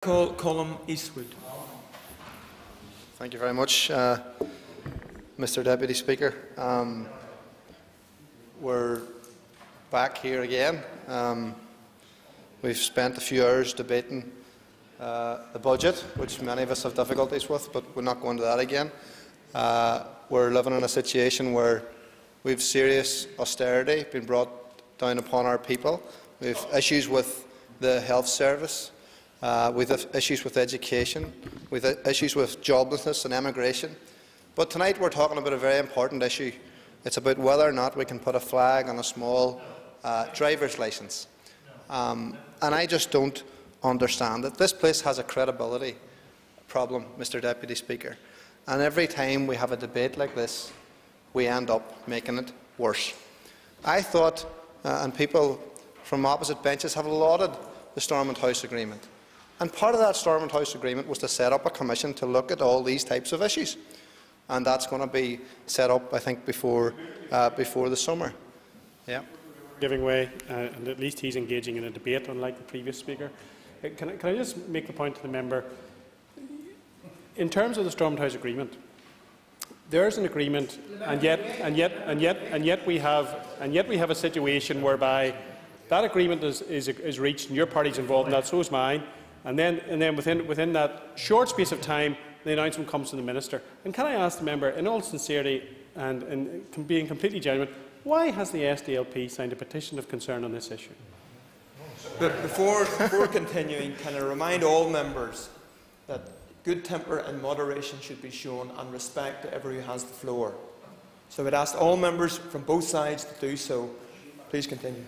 Colum, Eastwood. Thank you very much, Mr. Deputy Speaker. We're back here again. We've spent a few hours debating the budget, which many of us have difficulties with, but we'll not go into that again. We're living in a situation where we have serious austerity being brought down upon our people. We have issues with the health service. We have issues with education, we have issues with joblessness and emigration. But tonight we're talking about a very important issue. It's about whether or not we can put a flag on a small driver's licence. And I just don't understand it. This place has a credibility problem, Mr. Deputy Speaker. And every time we have a debate like this, we end up making it worse. I thought, and people from opposite benches have lauded the Stormont House Agreement. And part of that Stormont House Agreement was to set up a commission to look at all these types of issues. And that's going to be set up, I think, before the summer. Yeah. Giving way, and at least he's engaging in a debate, unlike the previous speaker. Can I just make the point to the member? In terms of the Stormont House Agreement, there is an agreement, and yet we have a situation whereby that agreement is reached, and your party is involved in that, so is mine. And then within that short space of time, the announcement comes to the Minister. And can I ask the member, in all sincerity and being completely genuine, why has the SDLP signed a petition of concern on this issue? But before continuing, can I remind all members that good temper and moderation should be shown and respect to everyone who has the floor. So I would ask all members from both sides to do so. Please continue.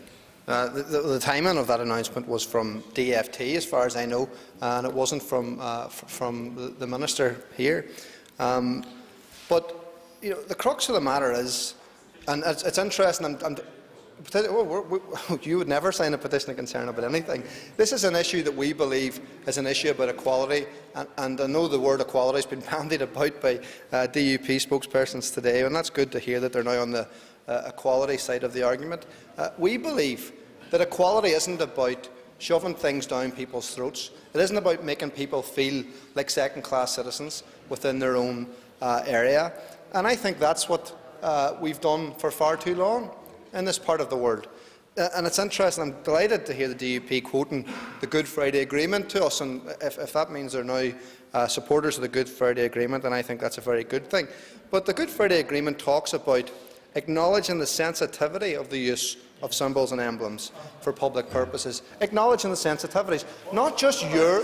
The timing of that announcement was from DFT, as far as I know, and it wasn't from the Minister here. But you know, the crux of the matter is, and it's interesting. You would never sign a petition of concern about anything. This is an issue that we believe is an issue about equality, and I know the word equality has been bandied about by DUP spokespersons today, and that's good to hear that they're now on the equality side of the argument. We believe that equality isn't about shoving things down people's throats. It isn't about making people feel like second-class citizens within their own area. And I think that's what we've done for far too long in this part of the world. And it's interesting. I'm delighted to hear the DUP quoting the Good Friday Agreement to us. And if that means they're now supporters of the Good Friday Agreement, then I think that's a very good thing. But the Good Friday Agreement talks about acknowledging the sensitivity of the use of symbols and emblems for public purposes, acknowledging the sensitivities, not just your,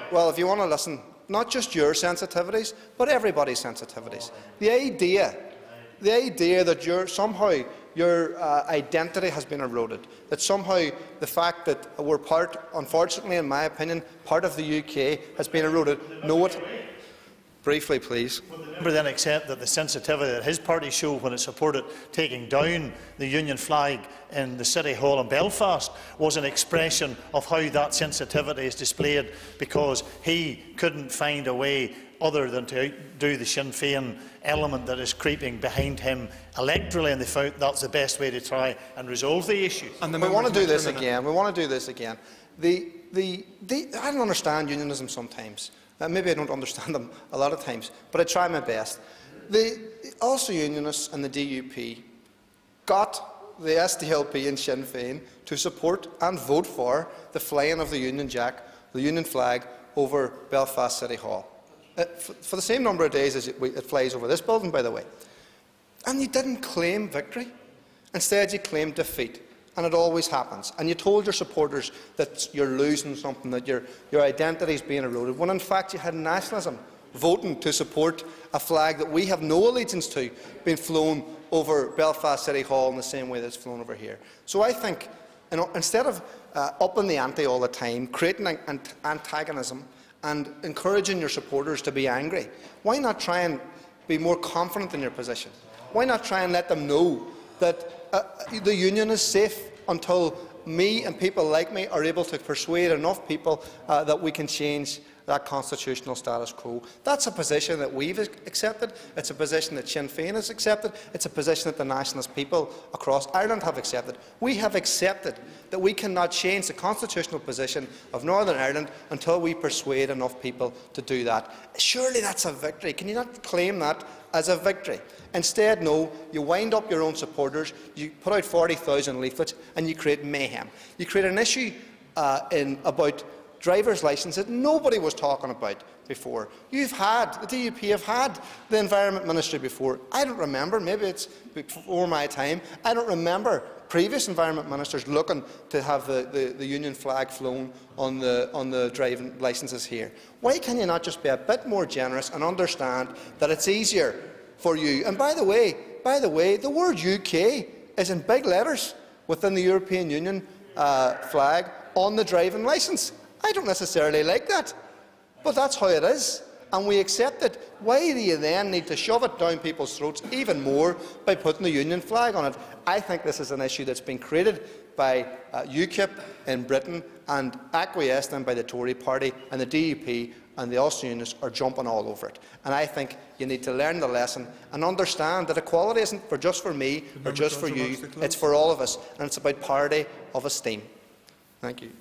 well, if you want to listen, not just your sensitivities, but everybody's sensitivities. The idea that somehow your identity has been eroded, that somehow the fact that we're part, unfortunately, in my opinion, part of the UK has been eroded. No, it. Briefly, please. Will the member then accept that the sensitivity that his party showed when it supported taking down the Union flag in the City Hall in Belfast was an expression of how that sensitivity is displayed, because he couldn't find a way other than to do the Sinn Féin element that is creeping behind him electorally, and they found that's the best way to try and resolve the issue? And we want to do this again. We want to do this again. I don't understand unionism sometimes. Maybe I don't understand them a lot of times, but I try my best. The Ulster Unionists and the DUP got the SDLP and Sinn Féin to support and vote for the flying of the Union Jack, the Union flag, over Belfast City Hall. For the same number of days as it flies over this building, by the way. And you didn't claim victory. Instead, you claimed defeat. And it always happens. And you told your supporters that you're losing something, that your identity is being eroded, when in fact you had nationalism voting to support a flag that we have no allegiance to being flown over Belfast City Hall in the same way that it's flown over here. So I think, instead of upping the ante all the time, creating an antagonism and encouraging your supporters to be angry, why not try and be more confident in your position? Why not try and let them know that the union is safe until me and people like me are able to persuade enough people that we can change that constitutional status quo. That's a position that we've accepted. It's a position that Sinn Féin has accepted. It's a position that the nationalist people across Ireland have accepted. We have accepted that we cannot change the constitutional position of Northern Ireland until we persuade enough people to do that. Surely that's a victory. Can you not claim that as a victory? Instead, no, you wind up your own supporters, you put out 40,000 leaflets and you create mayhem. You create an issue about driver's licences nobody was talking about before. The DUP have had the Environment Ministry before. I don't remember, maybe it's before my time, I don't remember previous Environment Ministers looking to have the Union flag flown on the driving licences here. Why can you not just be a bit more generous and understand that it's easier for you? And by the way, the word UK is in big letters within the European Union flag on the driving licence. I don't necessarily like that, but that's how it is, and we accept it. Why do you then need to shove it down people's throats even more by putting the Union flag on it? I think this is an issue that's been created by UKIP in Britain and acquiesced in by the Tory party, and the DUP and the Ulster Unionists are jumping all over it. And I think you need to learn the lesson and understand that equality isn't just for me or just for you, it's for all of us, and it's about parity of esteem. Thank you.